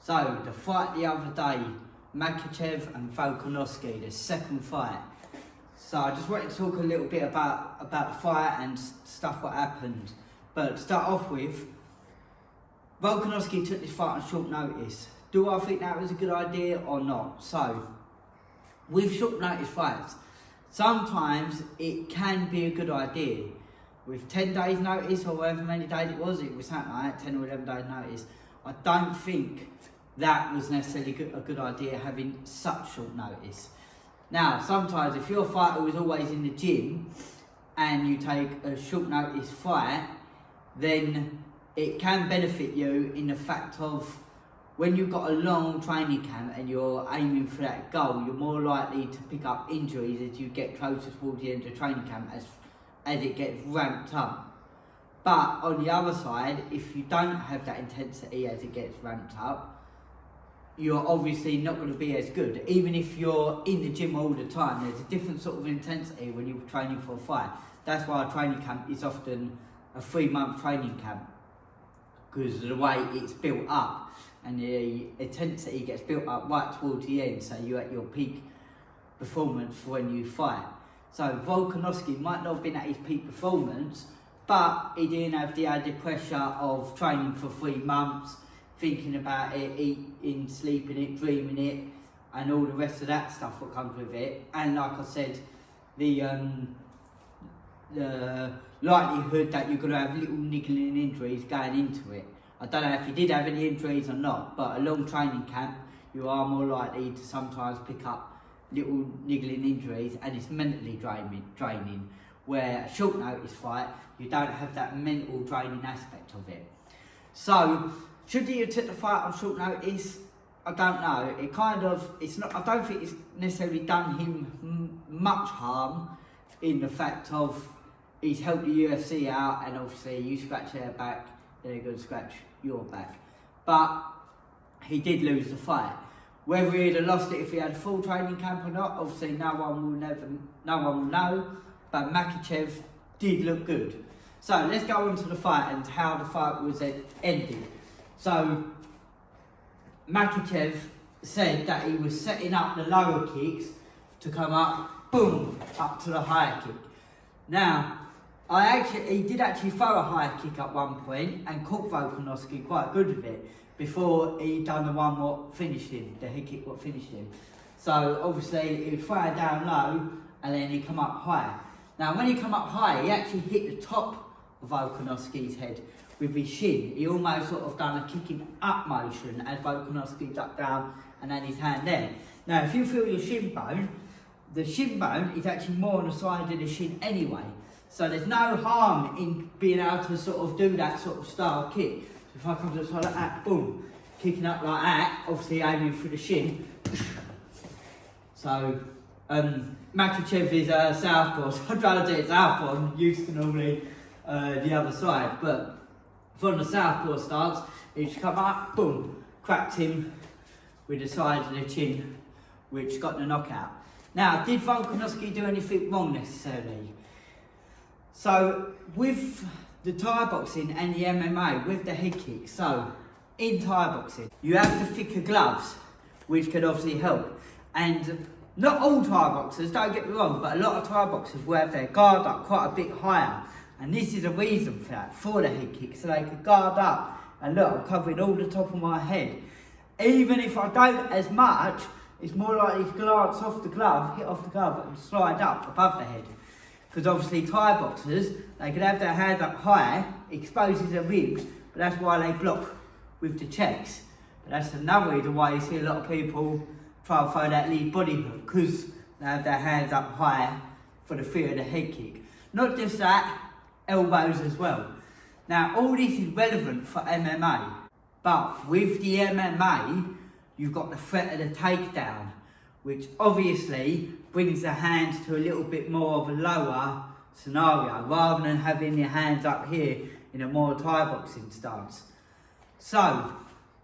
So, the fight the other day, Makhachev and Volkanovski, the second fight. So I just wanted to talk a little bit about the fight and stuff what happened. But to start off with, Volkanovski took this fight on short notice. Do I think that was a good idea or not? So, with short notice fights, sometimes it can be a good idea. With 10 days notice or however many days it was something like that, 10 or 11 days notice. I don't think that was necessarily a good idea having such short notice. Now, sometimes if your fighter was always in the gym and you take a short notice fight, then it can benefit you in the fact of when you've got a long training camp and you're aiming for that goal, you're more likely to pick up injuries as you get closer towards the end of training camp as it gets ramped up. But on the other side, if you don't have that intensity as it gets ramped up, you're obviously not going to be as good. Even if you're in the gym all the time, there's a different sort of intensity when you're training for a fight. That's why a training camp is often a 3-month training camp, because of the way it's built up and the intensity gets built up right towards the end, so you're at your peak performance for when you fight. So Volkanovski might not have been at his peak performance, but he didn't have the added pressure of training for 3 months, thinking about it, eating, sleeping it, dreaming it, and all the rest of that stuff that comes with it. And like I said, the likelihood that you're going to have little niggling injuries going into it. I don't know if you did have any injuries or not, but a long training camp, you are more likely to sometimes pick up little niggling injuries, and it's mentally draining. Where a short notice fight, you don't have that mental draining aspect of it. So, should he have took the fight on short notice? I don't know. I don't think it's necessarily done him much harm in the fact of he's helped the UFC out, and obviously you scratch their back, they're going to scratch your back. But he did lose the fight. Whether he'd have lost it if he had a full training camp or not, obviously no one will know. But Makhachev did look good. So let's go on to the fight and how the fight was ended. So Makhachev said that he was setting up the lower kicks to come up, boom, up to the higher kick. Now, he did actually throw a higher kick at one point and caught Volkanovski quite good with it before he done the one what finished him, the head kick what finished him. So obviously he would throw it down low and then he come up high. Now when he come up high, he actually hit the top of Volkanovski's head with his shin. He almost sort of done a kicking up motion as Volkanovski ducked down and then his hand there. Now if you feel your shin bone, the shin bone is actually more on the side of the shin anyway. So there's no harm in being able to sort of do that sort of style kick. So if I come to the side like that, boom, kicking up like that, obviously aiming for the shin. So Makhachev is southpaw, so I'd rather do it southpaw. I'm used to normally the other side, but from the southpaw stance, he just come up, boom, cracked him with the side of the chin, which got the knockout. Now, did Volkanovski do anything wrong necessarily? So, with the Thai boxing and the MMA, with the head kick, so in Thai boxing, you have the thicker gloves, which can obviously help. And not all Thai boxers, don't get me wrong, but a lot of Thai boxers will have their guard up quite a bit higher. And this is a reason for that, for the head kick, so they can guard up. And look, I'm covering all the top of my head. Even if I don't as much, it's more likely to glance off the glove, hit off the glove and slide up above the head. Because obviously Thai boxers, they can have their hands up high, exposes their ribs, but that's why they block with the checks. But that's another reason why you see a lot of people try to throw that lead body hook, because they have their hands up high for the fear of the head kick. Not just that, elbows as well. Now all this is relevant for MMA, but with the MMA, you've got the threat of the takedown, which obviously brings the hands to a little bit more of a lower scenario, rather than having your hands up here in a more Thai boxing stance. So,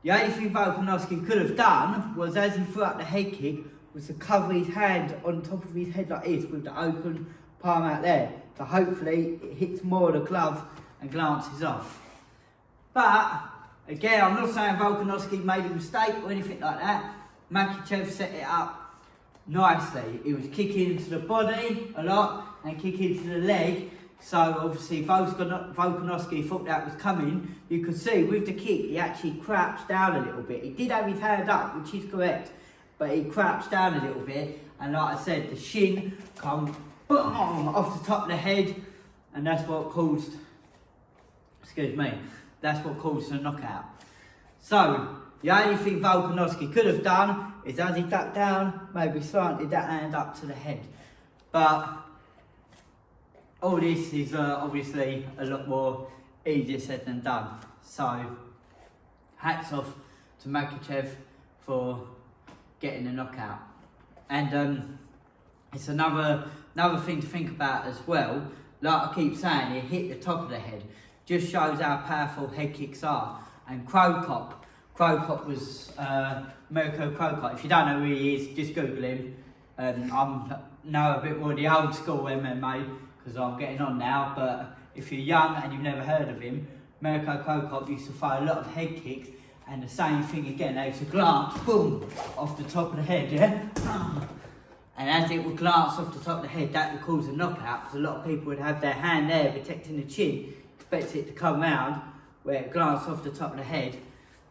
the only thing Volkanovski could have done was, as he threw up the head kick, was to cover his hand on top of his head like this, with the open palm out there. So hopefully it hits more of the glove and glances off. But again, I'm not saying Volkanovski made a mistake or anything like that. Makhachev set it up nicely. He was kicking into the body a lot and kicking into the leg. So obviously Volkanovski thought that was coming. You could see with the kick, he actually crouched down a little bit. He did have his hand up, which is correct, but he crouched down a little bit. And like I said, the shin come boom off the top of the head, and that's what caused, that's what caused the knockout. So the only thing Volkanovski could have done is, as he ducked down, maybe slanted that hand up to the head. But all this is obviously a lot more easier said than done. So hats off to Makhachev for getting the knockout. And it's another thing to think about as well. Like I keep saying, he hit the top of the head. Just shows how powerful head kicks are. And Crow Cop was Mirko Crow Cop. If you don't know who he is, just Google him. I'm now a bit more the old school MMA because I'm getting on now. But if you're young and you've never heard of him, Mirko Crow Cop used to throw a lot of head kicks. And the same thing again, they used to glance, boom, off the top of the head, yeah? And as it would glance off the top of the head, that would cause a knockout, because a lot of people would have their hand there protecting the chin, expect it to come round, where it glanced off the top of the head.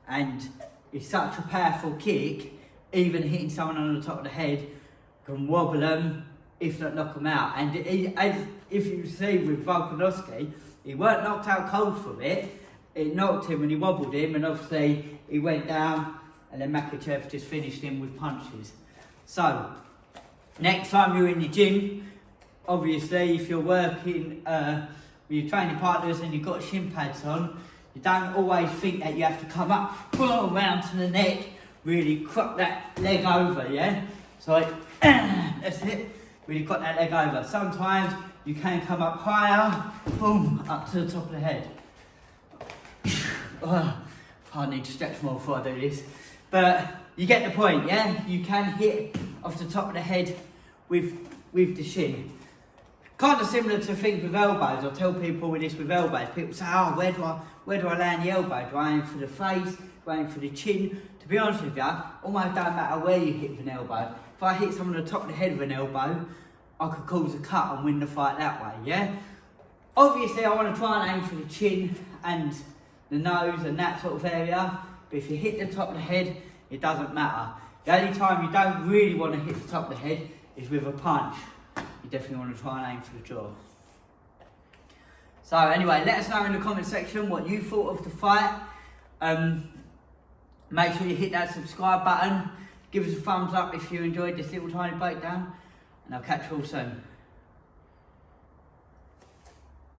And it's such a powerful kick, even hitting someone on the top of the head can wobble them, if not knock them out. And if you see with Volkanovski, he weren't knocked out cold from it. It knocked him and he wobbled him, and obviously he went down, and then Makhachev just finished him with punches. So next time you're in the gym, obviously if you're working with your training partners and you've got shin pads on, you don't always think that you have to come up, boom, round to the neck, really crop that leg over, yeah? So that's it, really crop that leg over. Sometimes you can come up higher, boom, up to the top of the head. I need to stretch more before I do this. But you get the point, yeah? You can hit off the top of the head with the shin. Kind of similar to things with elbows. I tell people with this with elbows. People say, oh, where do I land the elbow? Do I aim for the face? Do I aim for the chin? To be honest with you, almost don't matter where you hit with an elbow. If I hit someone on the top of the head with an elbow, I could cause a cut and win the fight that way, yeah? Obviously, I want to try and aim for the chin and the nose and that sort of area, but if you hit the top of the head, it doesn't matter. The only time you don't really want to hit the top of the head is with a punch. You definitely want to try and aim for the jaw. So anyway, let us know in the comment section what you thought of the fight. Make sure you hit that subscribe button. Give us a thumbs up if you enjoyed this little tiny breakdown, and I'll catch you all soon.